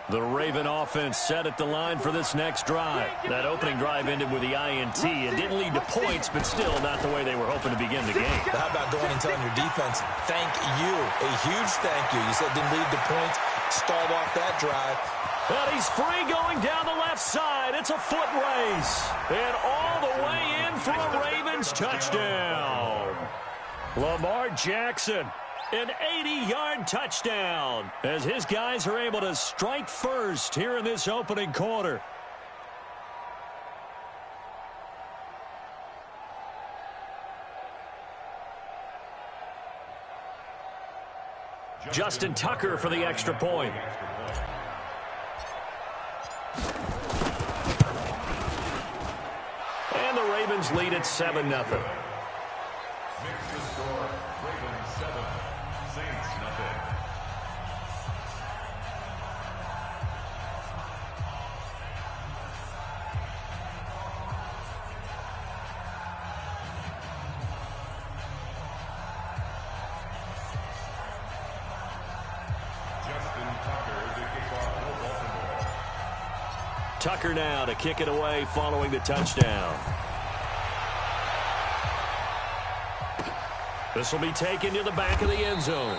The Raven offense set at the line for this next drive. That opening drive ended with the INT. It didn't lead to points, but still not the way they were hoping to begin the game. How about going and telling your defense, thank you, a huge thank you. You said didn't lead to points, stalled off that drive. And he's free going down the left side. It's a foot race. And all the way in for a Ravens touchdown. Lamar Jackson, an 80-yard touchdown, as his guys are able to strike first here in this opening quarter. Justin Tucker for the extra point. And the Ravens lead at 7-0. Tucker now to kick it away following the touchdown. This will be taken to the back of the end zone.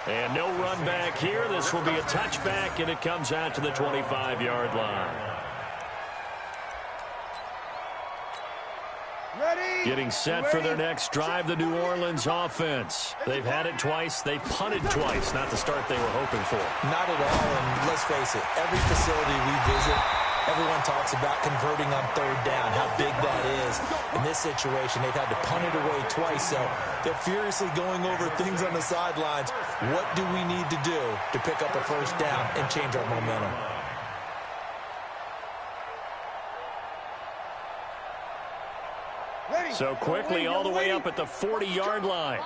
And no run back here. This will be a touchback, and it comes out to the 25-yard line. Getting set for their next drive, the New Orleans offense. They've had it twice. They've punted twice. Not the start they were hoping for. Not at all, and let's face it, every facility we visit, everyone talks about converting on third down, how big that is. In this situation, they've had to punt it away twice, so they're furiously going over things on the sidelines. What do we need to do to pick up a first down and change our momentum? So quickly all the way up at the 40-yard line.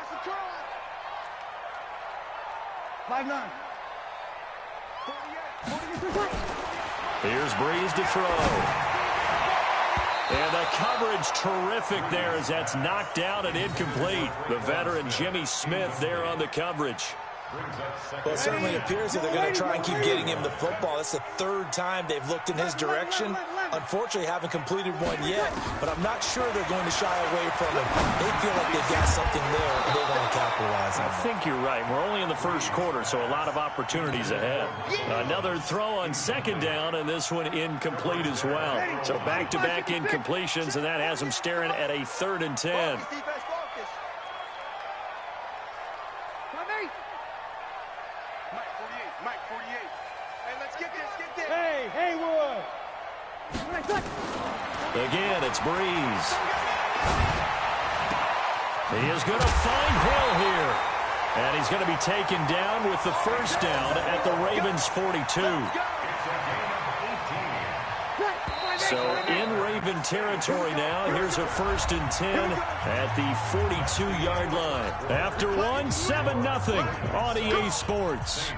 5-9. Here's Breeze to throw. And the coverage terrific there as that's knocked out and incomplete. The veteran Jimmy Smith there on the coverage. Well, it certainly appears that they're going to try and keep getting him the football. That's the third time they've looked in his direction. Unfortunately, haven't completed one yet, but I'm not sure they're going to shy away from him. They feel like they've got something there, and they want to capitalize on it. I think you're right. We're only in the first quarter, so a lot of opportunities ahead. Another throw on second down, and this one incomplete as well. So back-to-back incompletions, and that has them staring at a 3rd and 10. Again, it's Breeze. He is going to find Hill here. And he's going to be taken down with the first down at the Ravens 42. So in Raven territory now, here's a 1st and 10 at the 42-yard line. After one, 7-0 on EA Sports.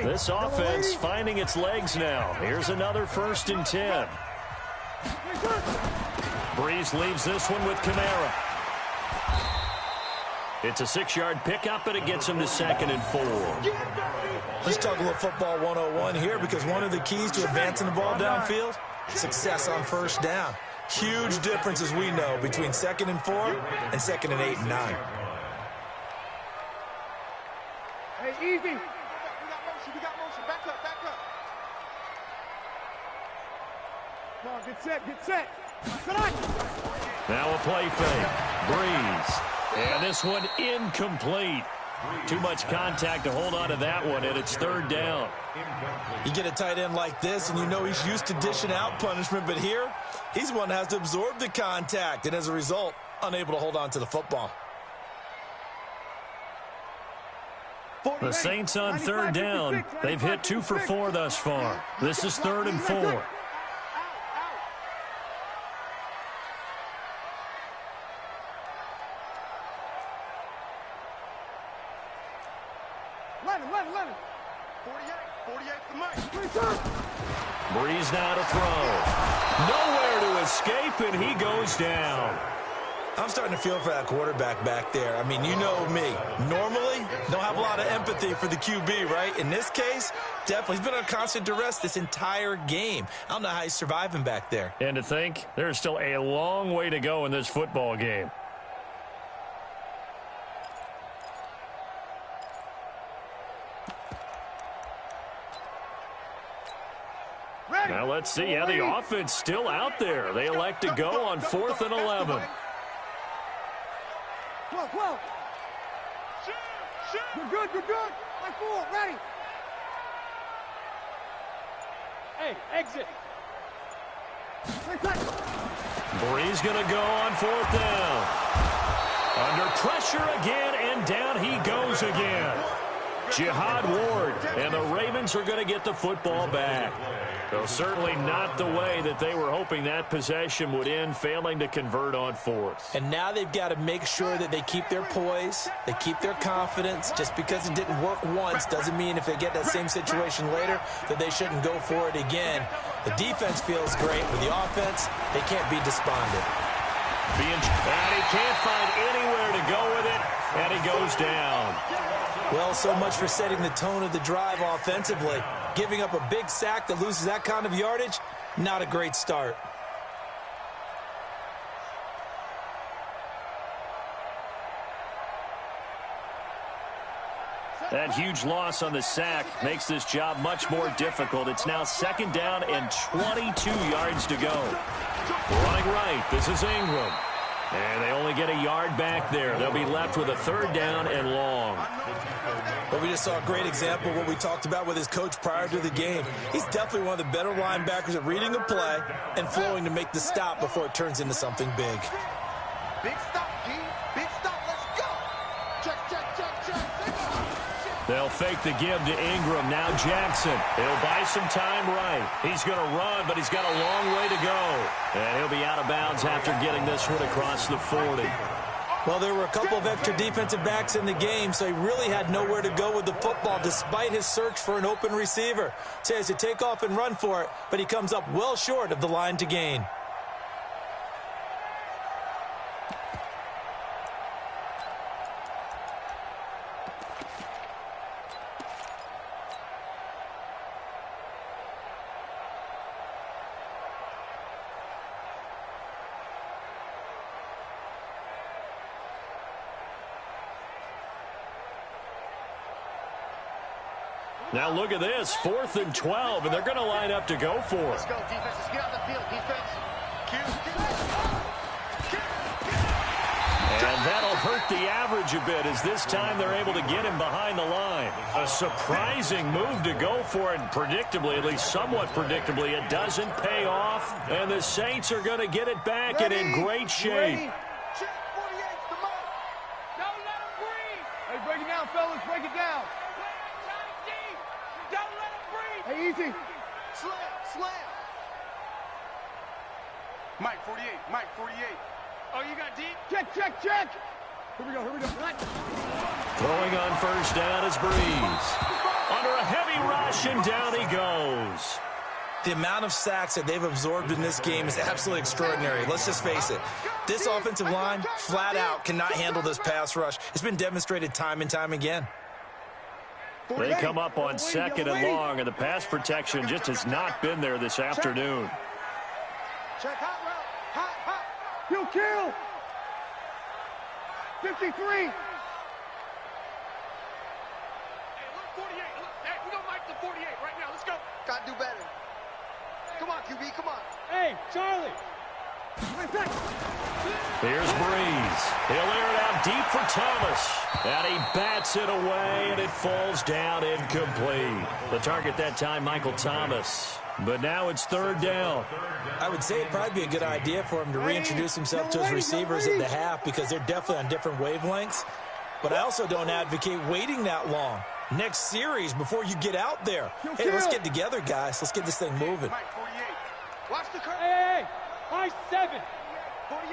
This offense finding its legs now. Here's another 1st and 10. Breeze leaves this one with Kamara. It's a 6-yard pickup, and it gets him to 2nd and 4. Let's talk a little football 101 here, because one of the keys to advancing the ball downfield, success on first down. Huge difference, as we know, between 2nd and 4 and 2nd and 8 and 9. Hey, easy. We got motion. Back up, back up. Come on, get set, get set. Now a play fake. Breeze. And this one incomplete. Too much contact to hold on to that one, and it's 3rd down. You get a tight end like this, and you know he's used to dishing out punishment, but here, he's the one that has to absorb the contact, and as a result, unable to hold on to the football. The Saints on 3rd down. They've hit 2 for 4 thus far. This is 3rd and 4. Let him. 48 for Mike. Breeze now to throw. Nowhere to escape, and he goes down. I'm starting to feel for that quarterback back there. I mean, you know me. Normally, don't have a lot of empathy for the QB, right? In this case, definitely. He's been on constant duress this entire game. I don't know how he's surviving back there. And to think, there's still a long way to go in this football game. Now let's see how the offense still out there. They elect to go on 4th and 11. 12. You're good. My 4, ready. Hey, exit. Bree's going to go on 4th down. Under pressure again, and down he goes again. Jihad Ward, and the Ravens are going to get the football back. Though certainly not the way that they were hoping that possession would end, failing to convert on 4th. And now they've got to make sure that they keep their poise, they keep their confidence. Just because it didn't work once doesn't mean if they get that same situation later that they shouldn't go for it again. The defense feels great, but the offense, they can't be despondent. And he can't find anywhere to go with it, and he goes down. Well, so much for setting the tone of the drive offensively. Giving up a big sack that loses that kind of yardage, not a great start. That huge loss on the sack makes this job much more difficult. It's now 2nd down and 22 yards to go. Running right, this is Ingram. And they only get a yard back there. They'll be left with a 3rd down and long. Well, we just saw a great example of what we talked about with his coach prior to the game. He's definitely one of the better linebackers at reading a play and flowing to make the stop before it turns into something big. Big stop, G. Big stop. Let's go. Check. They'll fake the give to Ingram. Now Jackson. He'll buy some time right. He's going to run, but he's got a long way to go. And he'll be out of bounds after getting this one across the 40. Well, there were a couple of extra defensive backs in the game, so he really had nowhere to go with the football despite his search for an open receiver. So he has to take off and run for it, but he comes up well short of the line to gain. Now look at this, 4th and 12, and they're going to line up to go for it. Let's go, defense. Let's get out the field, defense. And that'll hurt the average a bit as this time they're able to get him behind the line. A surprising move to go for it, and predictably, at least somewhat predictably, it doesn't pay off. And the Saints are going to get it back and in great shape. Check, 48's the mark. Don't let him breathe. Hey, break it down, fellas. Break it down. Don't let him breathe. Hey, easy. Slam. Mike, 48. Mike, 48. Oh, you got deep? Check. Here we go. What? Throwing on 1st down is Breeze. Under a heavy rush, and down he goes. The amount of sacks that they've absorbed in this game is absolutely extraordinary. Let's just face it. This offensive line, flat out, cannot handle this pass rush. It's been demonstrated time and time again. They come up on 2nd and long, and the pass protection just has not been there this afternoon. Check hot route. Hot. You kill. 53. Hey, look, 48. Look, hey, we're going to mic the 48 right now. Let's go. Got to do better. Come on, QB, come on. Hey, Charlie. Here's Breeze. He'll air it out deep for Thomas. And he bats it away, and it falls down incomplete. The target that time, Michael Thomas. But now it's 3rd down. I would say it'd probably be a good idea for him to reintroduce himself to his receivers at the half because they're definitely on different wavelengths. But I also don't advocate waiting that long. Next series before you get out there. Hey, let's get together, guys. Let's get this thing moving. Mike, 48. Watch the curve. Hey. High 7. 48.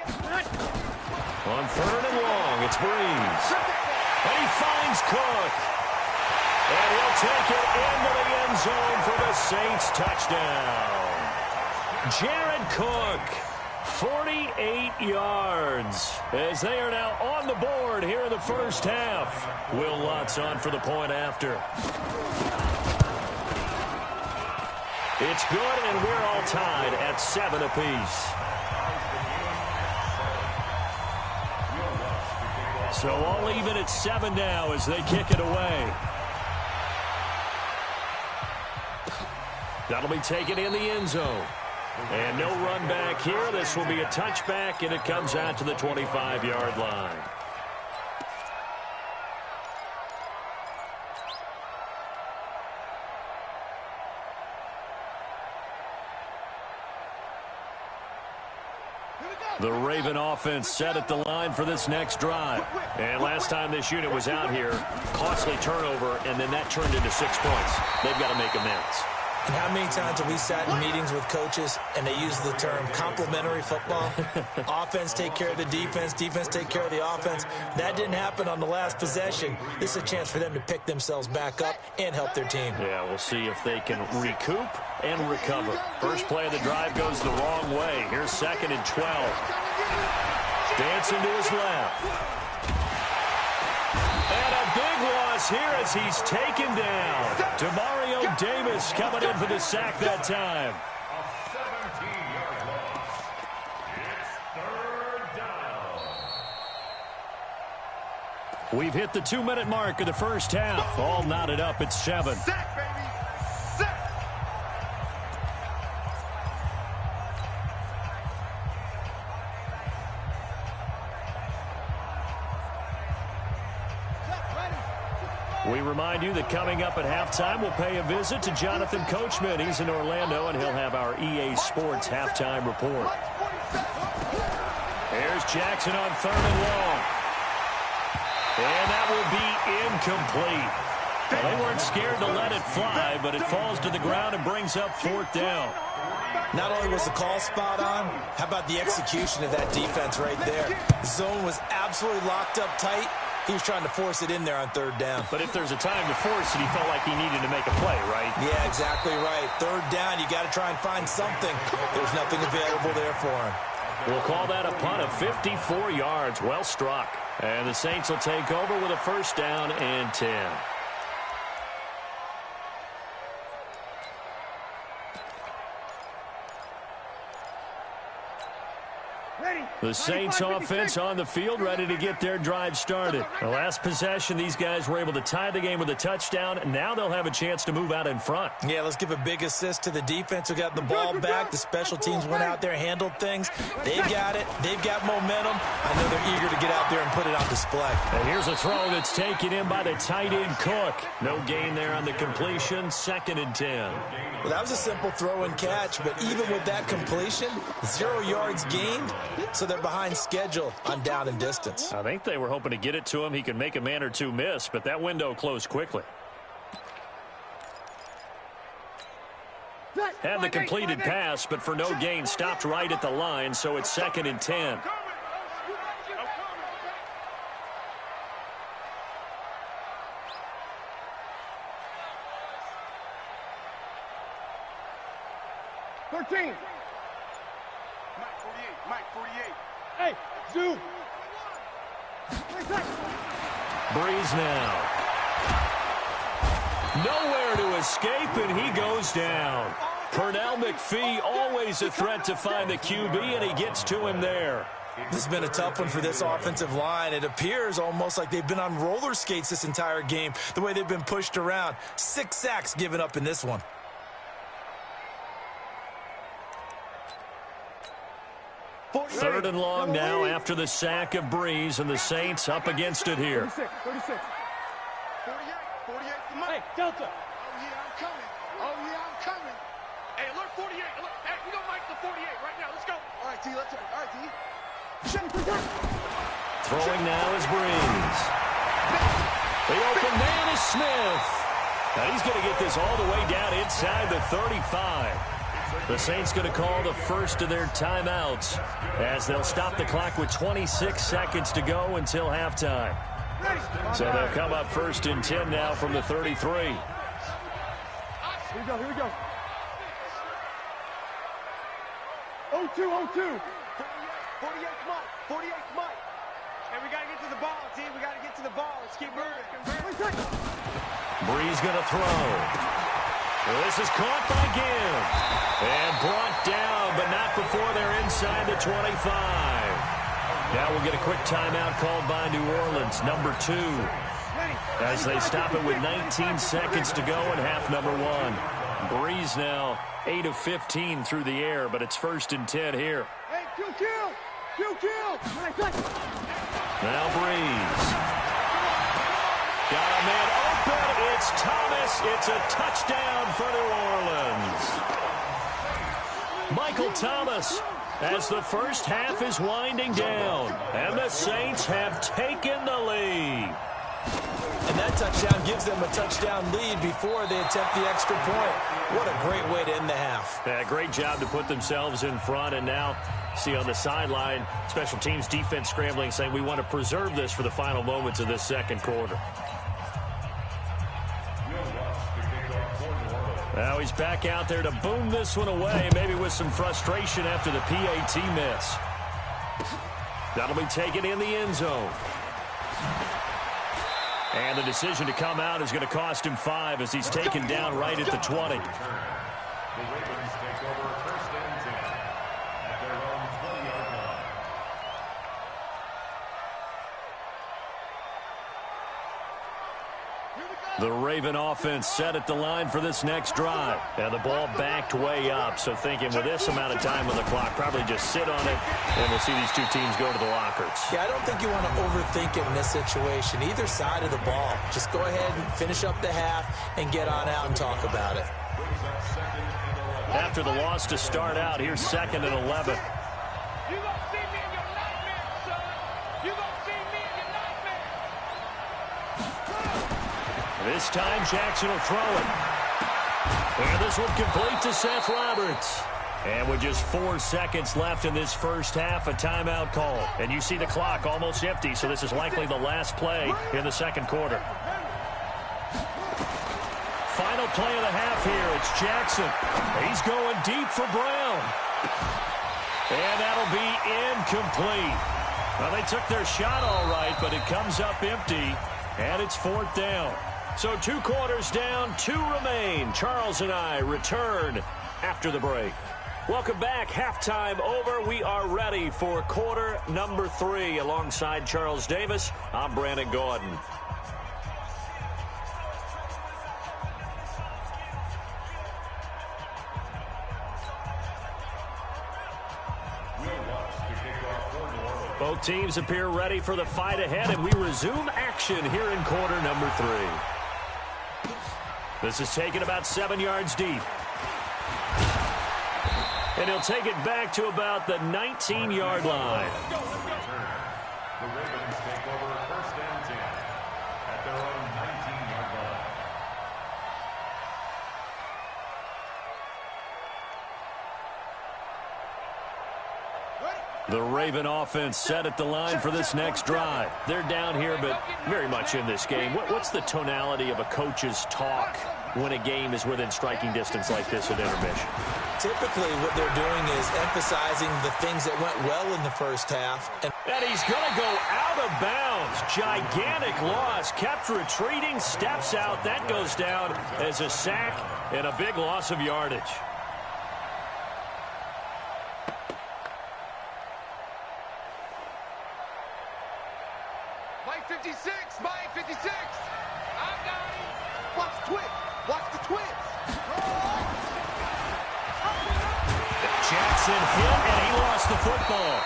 On 3rd and long, it's Breeze. And he finds Cook. And he'll take it into the end zone for the Saints touchdown. Jared Cook 48 yards as they are now on the board here in the first half. Will Lutz on for the point after. It's good, and we're all tied at 7 apiece. So all even at 7 now as they kick it away. That'll be taken in the end zone. And no run back here. This will be a touchback, and it comes out to the 25-yard line. The Raven offense set at the line for this next drive. And last time this unit was out here, costly turnover, and then that turned into 6 points. They've got to make amends. And how many times have we sat in meetings with coaches and they use the term complementary football? Offense take care of the defense, defense take care of the offense. That didn't happen on the last possession. This is a chance for them to pick themselves back up and help their team. Yeah, we'll see if they can recoup and recover. First play of the drive goes the wrong way. Here's 2nd and 12. Dancing to his left. And a big loss here as he's taken down. Demario Davis coming in for the sack that time. A 17-yard loss. It's 3rd down. We've hit the 2-minute mark of the first half. All knotted up at 7. Sack, baby. Sack. We remind you that coming up at halftime, we'll pay a visit to Jonathan Coachman. He's in Orlando, and he'll have our EA Sports halftime report. Here's Jackson on 3rd and long. And that will be incomplete. Well, they weren't scared to let it fly, but it falls to the ground and brings up 4th down. Not only was the call spot on, how about the execution of that defense right there? The zone was absolutely locked up tight. He was trying to force it in there on 3rd down. But if there's a time to force it, he felt like he needed to make a play, right? Yeah, exactly right. 3rd down, you got to try and find something. There's nothing available there for him. We'll call that a punt of 54 yards. Well struck. And the Saints will take over with a 1st down and 10. The Saints offense on the field, ready to get their drive started. The last possession, these guys were able to tie the game with a touchdown. Now they'll have a chance to move out in front. Yeah, let's give a big assist to the defense who got the ball back. The special teams went out there, handled things. They got it. They've got momentum. I know they're eager to get out there and put it on display. And here's a throw that's taken in by the tight end, Cook. No gain there on the completion. 2nd and 10. Well, that was a simple throw and catch, but even with that completion, 0 yards gained, so they're behind schedule on down and distance. I think they were hoping to get it to him. He could make a man or two miss, but that window closed quickly. Had the completed pass, but for no gain, stopped right at the line, so it's 2nd and 10. Mike 48. Hey, Zoo. Breeze now. Nowhere to escape, and he goes down. Pernell McPhee, always a threat to find the QB, and he gets to him there. This has been a tough one for this offensive line. It appears almost like they've been on roller skates this entire game, the way they've been pushed around. 6 sacks given up in this one. Third and long now after the sack of Breeze, and the Saints up against it here. 36. 48 for Mike. Hey, Delta. Oh, yeah, I'm coming. Oh, yeah, I'm coming. Hey, alert 48. Alert. Hey, we got Mike the 48 right now. Let's go. All right, T, let's go. All right, T. Throwing now is Breeze. The open man is Smith. Now he's going to get this all the way down inside the 35. The Saints going to call the first of their timeouts as they'll stop the clock with 26 seconds to go until halftime. So they'll come up 1st and 10 now from the 33. Here we go. 0-2. Mike. 48's Mike. And we got to get to the ball, team. We got to get to the ball. Let's keep moving. Breeze going to throw. This is caught by Gibbs. And brought down, but not before they're inside the 25. Now we'll get a quick timeout called by New Orleans, number 2. As they stop it with 19 seconds to go in half number 1. Breeze now 8 of 15 through the air, but it's 1st and 10 here. Hey, kill. Now Breeze. Got a man open. It's Thomas. It's a touchdown for New Orleans. Michael Thomas, as the first half is winding down, and the Saints have taken the lead. And that touchdown gives them a touchdown lead before they attempt the extra point. What a great way to end the half. Yeah, great job to put themselves in front, and now see on the sideline, special teams defense scrambling, saying we want to preserve this for the final moments of this second quarter. Now he's back out there to boom this one away, maybe with some frustration after the PAT miss. That'll be taken in the end zone. And the decision to come out is going to cost him 5 as he's taken down right at the 20. The Raven offense set at the line for this next drive. And the ball backed way up, so thinking with this amount of time on the clock, probably just sit on it, and we'll see these two teams go to the lockers. Yeah, I don't think you want to overthink it in this situation. Either side of the ball. Just go ahead and finish up the half and get on out and talk about it. After the loss to start out, here's 2nd and 11. You gonna see me in your nightmares, son. You gonna see me in your nightmares. This time, Jackson will throw it. And this one complete to Seth Roberts. And with just 4 seconds left in this first half, a timeout call. And you see the clock almost empty, so this is likely the last play in the second quarter. Final play of the half here. It's Jackson. He's going deep for Brown. And that'll be incomplete. Well, they took their shot all right, but it comes up empty, and it's 4th down. So 2 quarters down, 2 remain. Charles and I return after the break. Welcome back. Halftime over. We are ready for quarter number 3. Alongside Charles Davis, I'm Brandon Gordon. Both teams appear ready for the fight ahead, and we resume action here in quarter number 3. This is taken about 7 yards deep. And he'll take it back to about the 19-yard line. The Ravens take over 1st and 10 at their own 19-yard line. The Raven offense set at the line for this next drive. They're down here, but very much in this game. What's the tonality of a coach's talk when a game is within striking distance like this at intermission? Typically, what they're doing is emphasizing the things that went well in the first half. And he's going to go out of bounds. Gigantic loss. Kept retreating, steps out. That goes down as a sack and a big loss of yardage. Mike 56, Mike 56. I got him. Watch the twins. Watch the twins. Jackson hit, and he lost the football.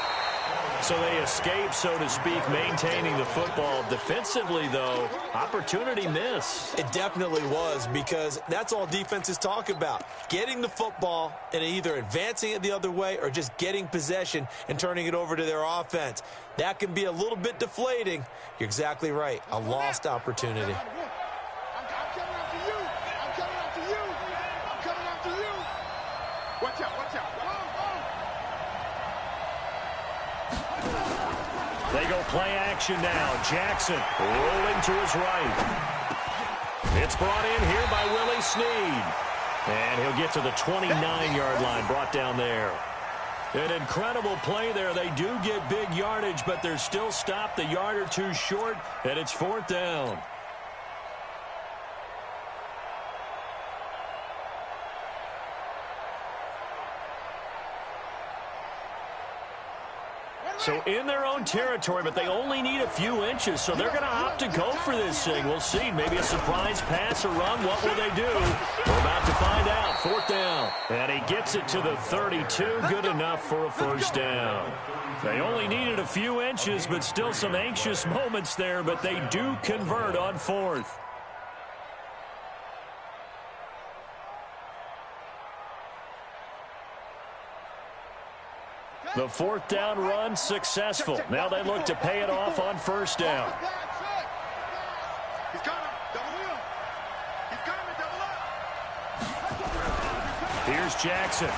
So they escape, so to speak, maintaining the football. Defensively, though, opportunity miss. It definitely was, because that's all defenses talk about. Getting the football and either advancing it the other way or just getting possession and turning it over to their offense. That can be a little bit deflating. You're exactly right. A lost opportunity. I'm coming after you. I'm coming after you. I'm coming after you. Watch out, watch out. They go play action now. Jackson rolling to his right. It's brought in here by Willie Snead. And he'll get to the 29-yard line, brought down there. An incredible play there. They do get big yardage, but they're still stopped a yard or two short, and it's 4th down. So in their own territory, but they only need a few inches, so they're going to opt to go for this thing. We'll see. Maybe a surprise pass or run. What will they do? We're about to find out. 4th down. And he gets it to the 32. Good enough for a 1st down. They only needed a few inches, but still some anxious moments there, but they do convert on 4th. The 4th down run successful. Now they look to pay it off on 1st down. He's coming. Double him. He's coming. Double up. Here's Jackson.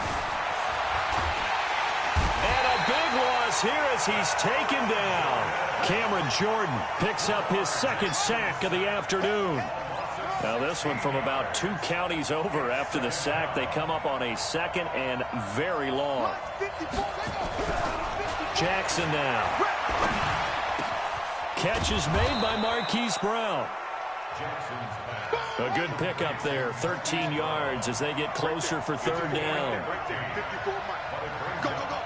And a big loss here as he's taken down. Cameron Jordan picks up his 2nd sack of the afternoon. Now this one from about 2 counties over after the sack. They come up on a 2nd and very long. Jackson now. Catch is made by Marquise Brown. A good pickup there. 13 yards as they get closer for 3rd down. Go, go, go.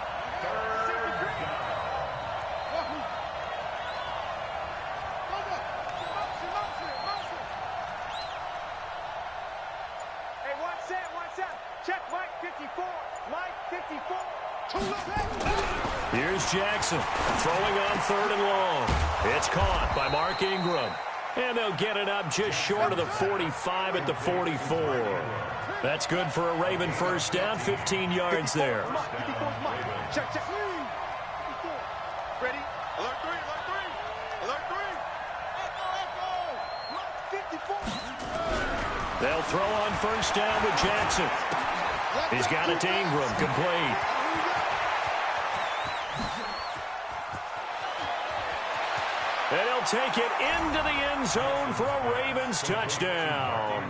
Here's Jackson throwing on 3rd and long. It's caught by Mark Ingram. And they'll get it up just short of the 45 at the 44. That's good for a Raven 1st down, 15 yards there. Check, check. Ready? Alert 3, alert 3. Alert 3. They'll throw on 1st down with Jackson. He's got it to Ingram, complete. And he'll take it into the end zone for a Ravens touchdown.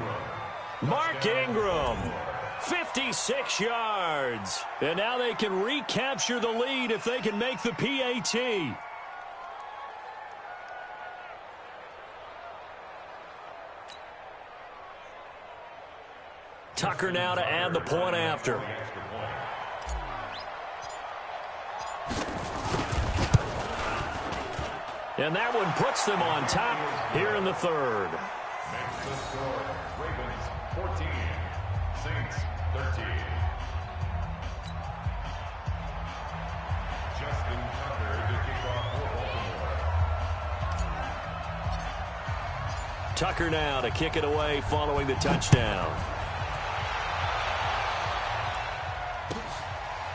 Mark Ingram, 56 yards. And now they can recapture the lead if they can make the PAT. Tucker now to add the point after. And that one puts them on top here in the 3rd. Makes the score. Ravens 14, Saints 13. Justin Tucker to kick off for Baltimore. Tucker now to kick it away following the touchdown.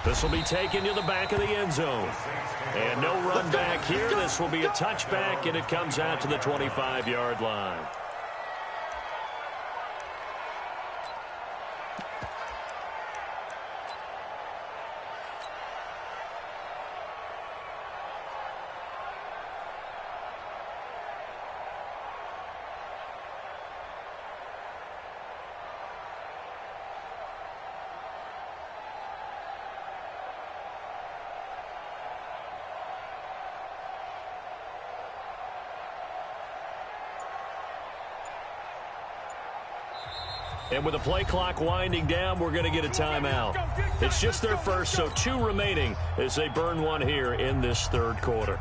This will be taken to the back of the end zone. And no run back here. This will be a touchback, and it comes out to the 25-yard line. And with the play clock winding down, we're going to get a timeout. It's just their first, so 2 remaining as they burn one here in this 3rd quarter.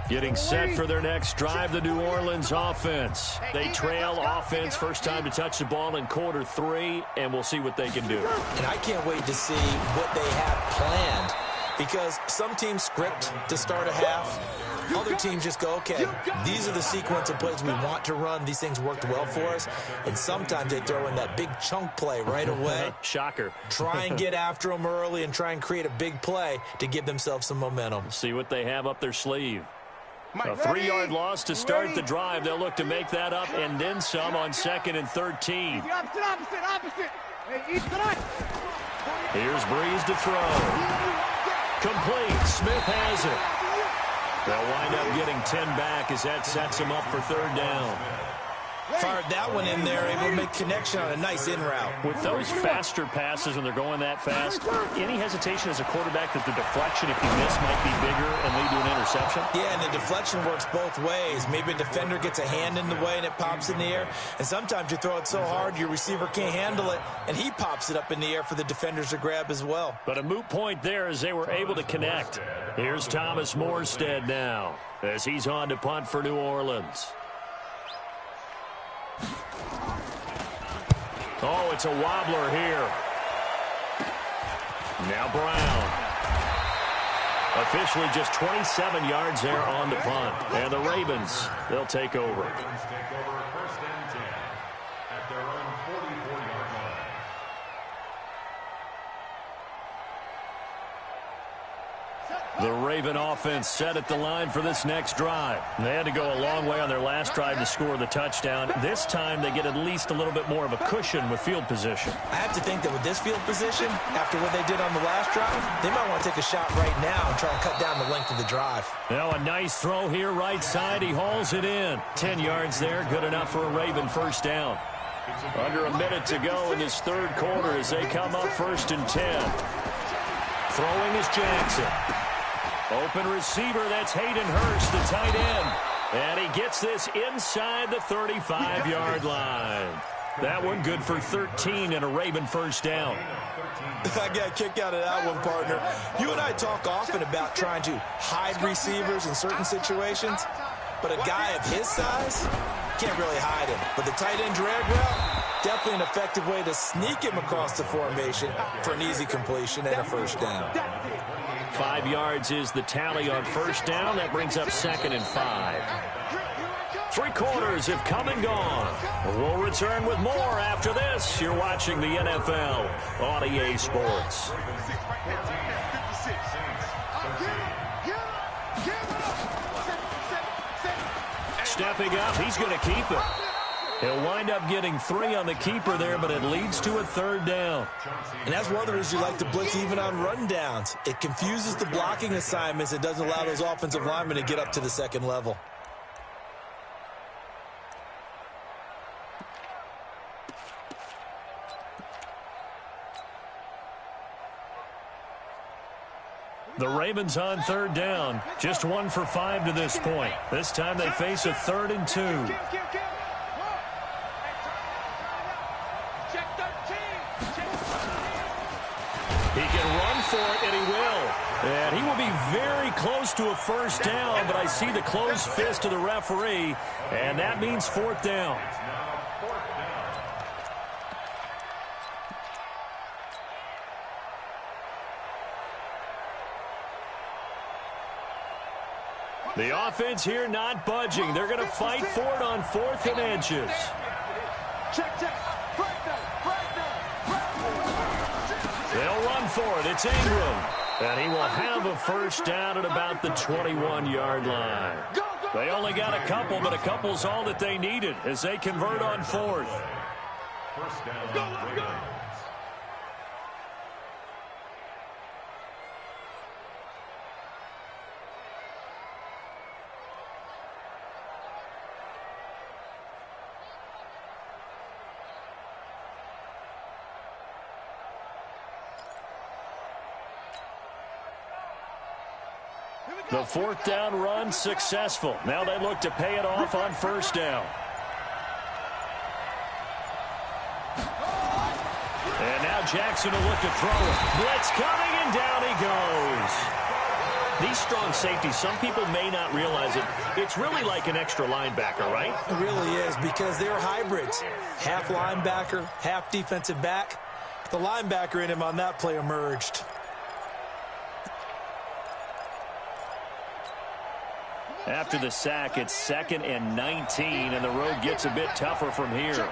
Getting set for their next drive, the New Orleans offense. They trail offense, first time to touch the ball in quarter 3, and we'll see what they can do. And I can't wait to see what they have planned, because some teams script to start a half. Other teams just go, okay, these are the sequence of plays we want to run. These things worked well for us. And sometimes they throw in that big chunk play right away. Shocker. Try and get after them early and try and create a big play to give themselves some momentum. See what they have up their sleeve. A 3-yard loss to start the drive. They'll look to make that up and then some on 2nd and 13. Opposite. Hey, eat tonight. Here's Breeze to throw. Complete. Smith has it. They'll wind up getting 10 back as that sets them up for third down. Fired that one in there, able to make connection on a nice in route. With those faster passes when they're going that fast, any hesitation as a quarterback that the deflection, if you miss, might be bigger and lead to an interception? Yeah, and the deflection works both ways. Maybe a defender gets a hand in the way and it pops in the air. And sometimes you throw it so hard your receiver can't handle it, and he pops it up in the air for the defenders to grab as well. But a moot point there as they were able to connect. Here's Thomas Morstead now as he's on to punt for New Orleans. Oh, it's a wobbler here. Now Brown. Officially just 27 yards there on the punt. And the Ravens, they'll take over. Ravens take over first and 10 at their own 44-yard line. The Raven offense set at the line for this next drive. They had to go a long way on their last drive to score the touchdown. This time they get at least a little bit more of a cushion with field position. I have to think that with this field position, after what they did on the last drive, they might want to take a shot right now and try and cut down the length of the drive. Now a nice throw here right side. He hauls it in. 10 yards there, good enough for a Raven first down. Under a minute to go in this third quarter as they come up first and 10. Throwing is Jackson. Open receiver, that's Hayden Hurst, the tight end. And he gets this inside the 35-yard line. That one good for 13 and a Raven first down. I got a kick out of that one, partner. You and I talk often about trying to hide receivers in certain situations, but a guy of his size can't really hide him. But the tight end drag route, definitely an effective way to sneak him across the formation for an easy completion and a first down. 5 yards is the tally on first down. That brings up second and 5. 3 quarters have come and gone. We'll return with more after this. You're watching the NFL on EA Sports. Stepping up, he's going to keep it. He'll wind up getting 3 on the keeper there, but it leads to a third down. And that's one of the reasons you like to blitz even on run downs. It confuses the blocking assignments. It doesn't allow those offensive linemen to get up to the second level. The Ravens on third down. Just 1 for 5 to this point. This time they face a 3rd and 2. He can run for it, and he will. And he will be very close to a first down, but I see the closed fist of the referee, and that means 4th down. The offense here not budging. They're going to fight for it on 4th and inches. They'll run for it. It's Ingram. And he will have a first down at about the 21-yard line. They only got a couple, but a couple's all that they needed as they convert on 4th. First down, Ravens. The 4th down run successful. Now they look to pay it off on first down. And now Jackson will look to throw it. Blitz coming, and down he goes. These strong safeties, some people may not realize it. It's really like an extra linebacker, right? It really is, because they're hybrids. Half linebacker, half defensive back. The linebacker in him on that play emerged. After the sack, it's 2nd and 19, and the road gets a bit tougher from here.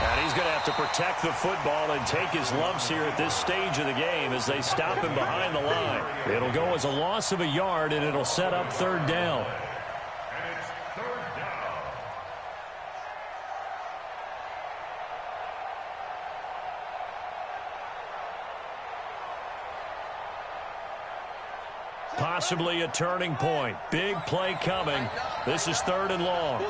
And he's going to have to protect the football and take his lumps here at this stage of the game as they stop him behind the line. It'll go as a loss of a yard, and it'll set up 3rd down. And it's 3rd down. Possibly a turning point. Big play coming. This is 3rd and long.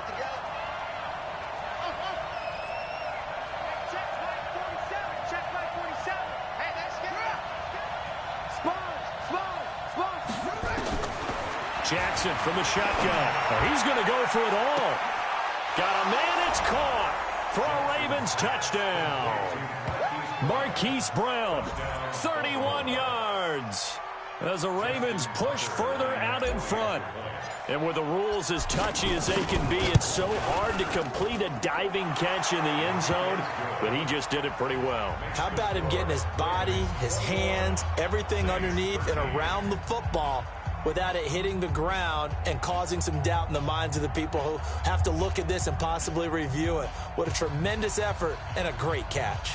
Jackson from the shotgun. He's going to go for it all. Got a man, it's caught for a Ravens touchdown. Marquise Brown, 31 yards. As the Ravens push further out in front. And with the rules as touchy as they can be, it's so hard to complete a diving catch in the end zone, but he just did it pretty well. How about him getting his body, his hands, everything underneath and around the football without it hitting the ground and causing some doubt in the minds of the people who have to look at this and possibly review it. What a tremendous effort and a great catch.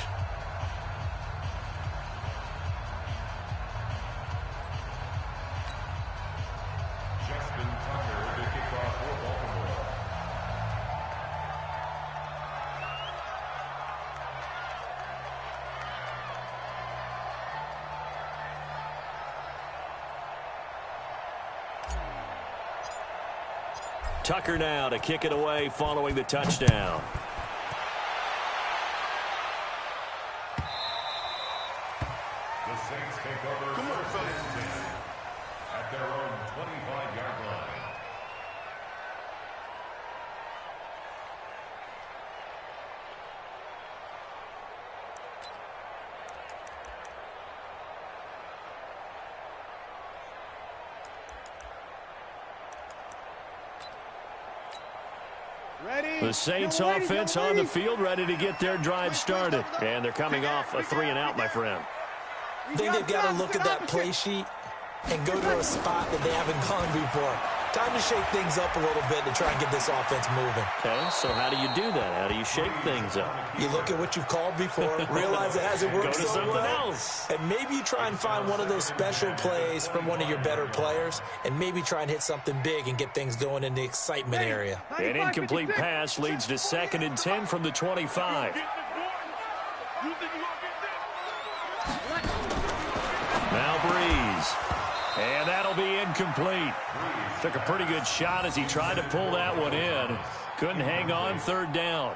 Tucker now to kick it away following the touchdown. The Saints take over first and 10 at their own 25-yard line. The Saints offense on the field, ready to get their drive started. And they're coming off a 3-and-out, my friend. I think they've got to look at that play sheet and go to a spot that they haven't gone before. Time to shake things up a little bit to try and get this offense moving. Okay, so how do you do that? How do you shake things up? You look at what you've called before, realize it hasn't worked Go to so something well, else. and maybe you try and find one of those special plays from one of your better players, and maybe try and hit something big and get things going in the excitement area. An incomplete pass leads to 2nd and 10 from the 25. Now Breeze. And that'll be incomplete. Took a pretty good shot as he tried to pull that one in. Couldn't hang on 3rd down.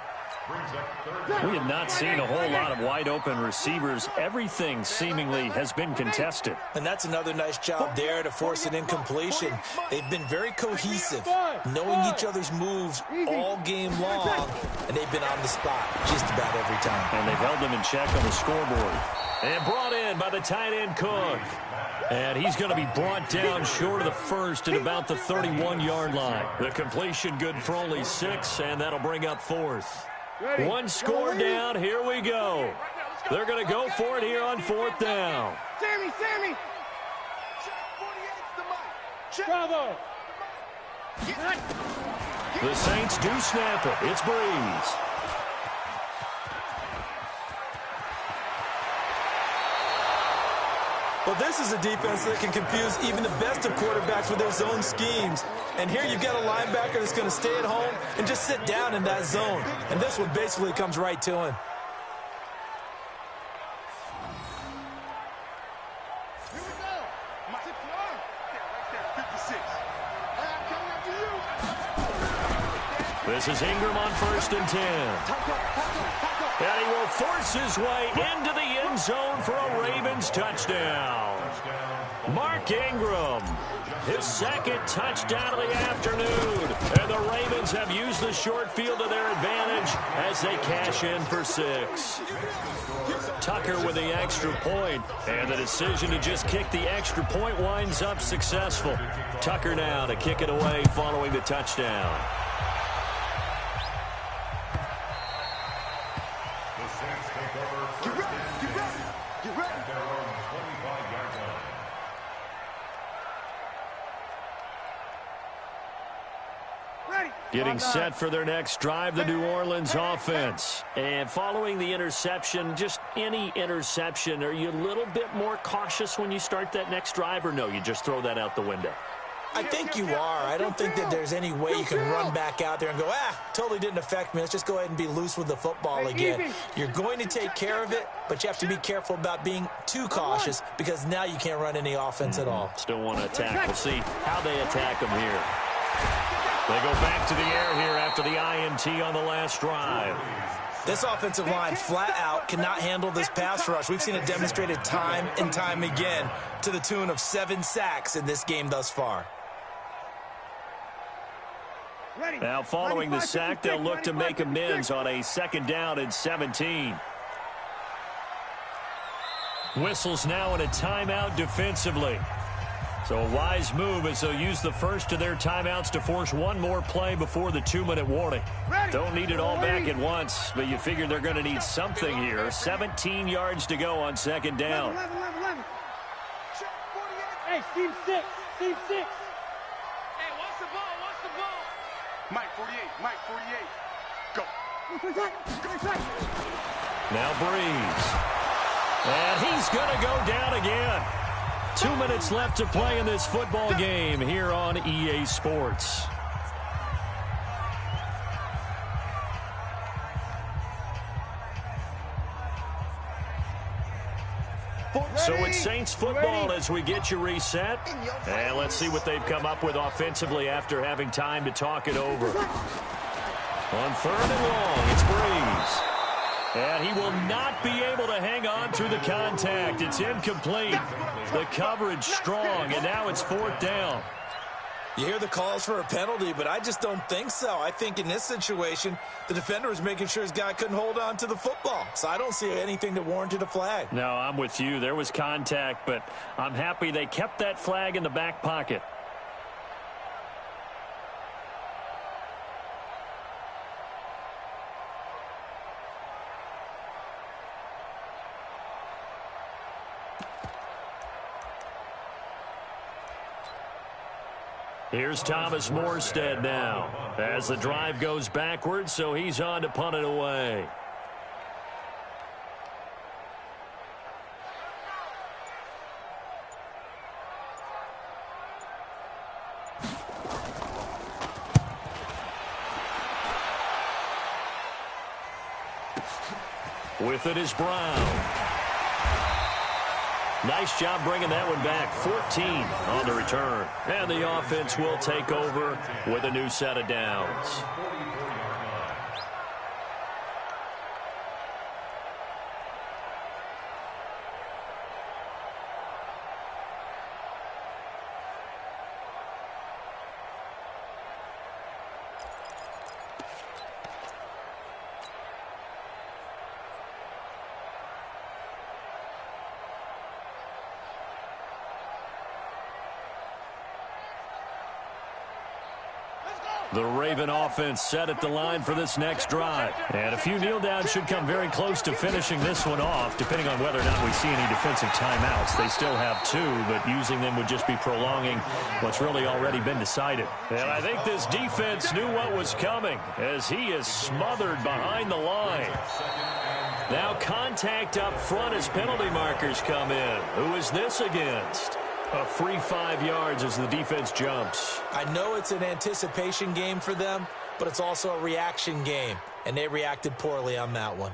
We have not seen a whole lot of wide open receivers. Everything seemingly has been contested. And that's another nice job there to force an incompletion. They've been very cohesive, knowing each other's moves all game long, and they've been on the spot just about every time. And they've held them in check on the scoreboard. And brought in by the tight end Cook. And he's going to be brought down short of the first at about the 31-yard line. The completion good for only 6, and that'll bring up 4th. One score down. Here we go. They're going to go for it here on 4th down. Sammy! Bravo! The Saints do snap it. It's Breeze. Well, this is a defense that can confuse even the best of quarterbacks with their zone schemes. And here you've got a linebacker that's going to stay at home and just sit down in that zone. And this one basically comes right to him. Here we go. My 6 yard. Yeah, right there, 56. I'm coming after you. This is Ingram on 1st and 10. And he will force his way into the end zone for a Ravens touchdown. Mark Ingram, his 2nd touchdown of the afternoon. And the Ravens have used the short field to their advantage as they cash in for 6. Tucker with the extra point, and the decision to just kick the extra point winds up successful. Tucker now to kick it away following the touchdown. Getting set for their next drive, the New Orleans offense. And following the interception, just any interception, are you a little bit more cautious when you start that next drive, or no, you just throw that out the window? I think you are. I don't think that there's any way you can run back out there and go, totally didn't affect me. Let's just go ahead and be loose with the football again. You're going to take care of it, but you have to be careful about being too cautious because now you can't run any offense at all. Still want to attack. We'll see how they attack them here. They go back to the air here after the INT on the last drive. This offensive line flat out cannot handle this pass rush. We've seen it demonstrated time and time again to the tune of 7 sacks in this game thus far. Now following the sack, they'll look to make amends on a 2nd down and 17. Whistles now in a timeout defensively. So a wise move as they'll use the first of their timeouts to force one more play before the 2-minute warning. Don't need it all back at once, but you figure they're going to need something here. 17 yards to go on 2nd down. 11. Hey, team 6. Team 6. Hey, watch the ball. Mike 48. Go. Now Breeze. And he's going to go down again. 2 minutes left to play in this football game here on EA Sports. So it's Saints football as we get you reset. And let's see what they've come up with offensively after having time to talk it over. On 3rd and long, it's Breeze. And he will not be able to hang on through the contact. It's incomplete. The coverage strong, and now it's 4th down. You hear the calls for a penalty, but I just don't think so. I think in this situation, the defender was making sure his guy couldn't hold on to the football. So I don't see anything that warranted a flag. No, I'm with you. There was contact, but I'm happy they kept that flag in the back pocket. Here's Thomas Morstead now as the drive goes backwards, so he's on to punt it away. With it is Brown. Nice job bringing that one back. 14 on the return. And the offense will take over with a new set of downs. The Raven offense set at the line for this next drive. And a few kneel downs should come very close to finishing this one off, depending on whether or not we see any defensive timeouts. They still have 2, but using them would just be prolonging what's really already been decided. And I think this defense knew what was coming as he is smothered behind the line. Now contact up front as penalty markers come in. Who is this against? A free 5 yards as the defense jumps. I know it's an anticipation game for them, but it's also a reaction game, and they reacted poorly on that one.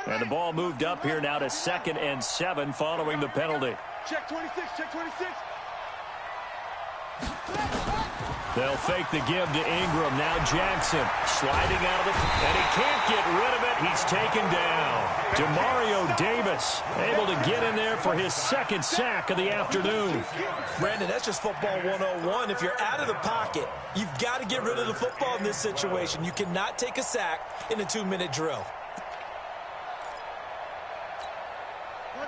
And the ball moved up here now to 2nd and 7 following the penalty. Check 26, check 26. They'll fake the give to Ingram. Now Jackson sliding out of it, and he can't get rid of it. He's taken down. Demario Davis able to get in there for his 2nd sack of the afternoon. Brandon, that's just football 101. If you're out of the pocket, you've got to get rid of the football in this situation. You cannot take a sack in a 2-minute drill.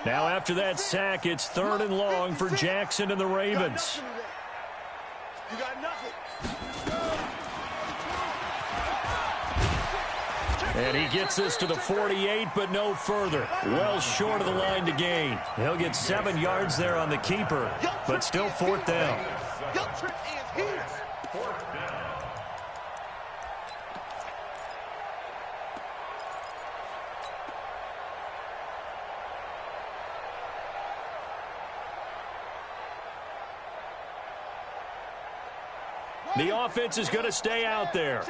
Now after that sack, it's 3rd and long for Jackson and the Ravens. You got nothing. And he gets this to the 48, but no further. Well short of the line to gain. He'll get 7 yards there on the keeper, but still 4th down. The offense is going to stay out there.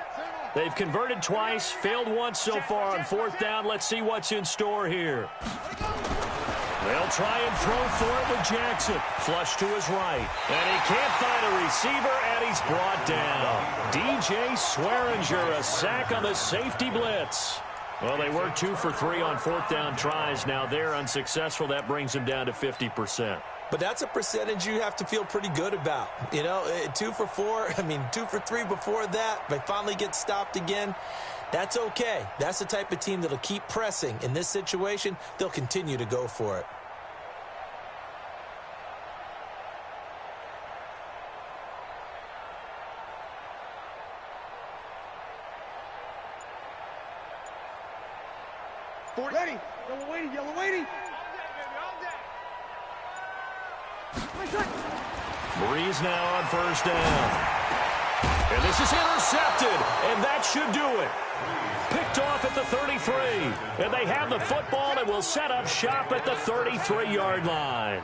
They've converted twice, failed once so far on fourth down. Let's see what's in store here. They'll try and throw for it with Jackson. Flush to his right. And he can't find a receiver, and he's brought down. DJ Swearinger, a sack on the safety blitz. Well, they were 2 for 3 on fourth down tries. Now they're unsuccessful. That brings them down to 50%. But that's a percentage you have to feel pretty good about. You know, 2 for 4, 2 for 3 before that. They finally get stopped again. That's okay. That's the type of team that'll keep pressing. In this situation, they'll continue to go for it. Ready. Yellow waiting. Breeze now on first down. And this is intercepted, and that should do it. Picked off at the 33. And they have the football and will set up shop at the 33-yard line.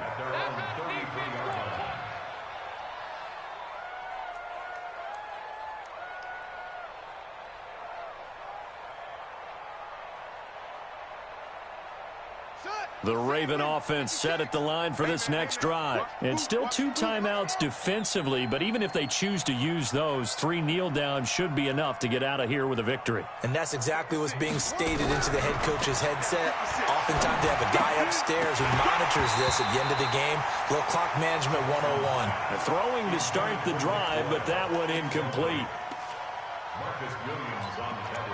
The Raven offense set at the line for this next drive. And still 2 timeouts defensively, but even if they choose to use those, 3 kneel downs should be enough to get out of here with a victory. And that's exactly what's being stated into the head coach's headset. Oftentimes they have a guy upstairs who monitors this at the end of the game. Little clock management 101. Throwing to start the drive, but that one incomplete. Marcus Williams on the cover.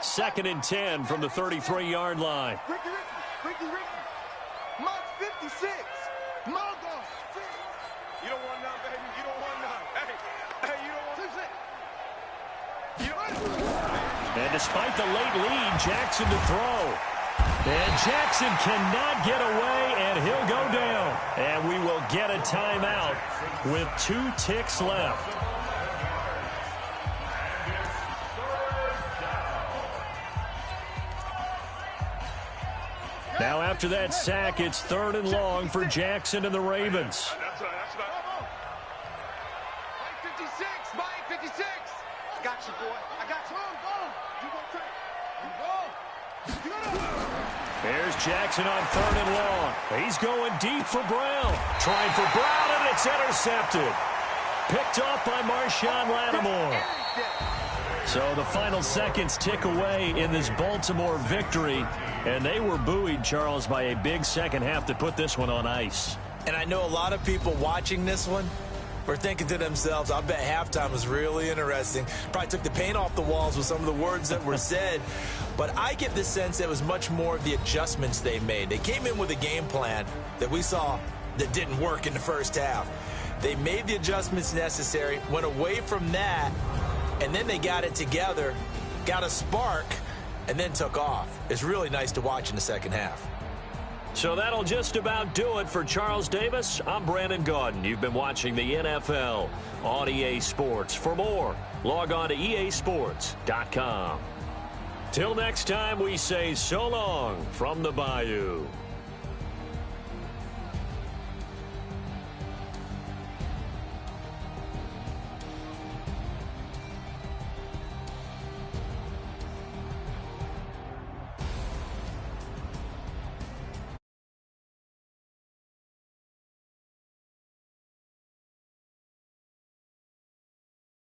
2nd and 10 from the 33-yard line. Ricky. Mark 56. Margo. You don't want none, baby. You don't want none. Hey, you don't want none. And despite the late lead, Jackson to throw. And Jackson cannot get away, and he'll go down. And we will get a timeout with 2 ticks left. Now after that sack, it's 3rd and long for Jackson and the Ravens. That's right. Mike 56. I got you, boy. I got you. You go. There's Jackson on 3rd and long. He's going deep for Brown. Trying for Brown, and it's intercepted. Picked off by Marshawn Lattimore. So the final seconds tick away in this Baltimore victory. And they were buoyed, Charles, by a big second half to put this one on ice. And I know a lot of people watching this one were thinking to themselves, I bet halftime was really interesting. Probably took the paint off the walls with some of the words that were said. But I get the sense that it was much more of the adjustments they made. They came in with a game plan that we saw that didn't work in the first half. They made the adjustments necessary, went away from that, and then they got it together, got a spark, and then took off. It's really nice to watch in the second half. So that'll just about do it for Charles Davis. I'm Brandon Gaudin. You've been watching the NFL on EA Sports. For more, log on to easports.com. Till next time, we say so long from the Bayou.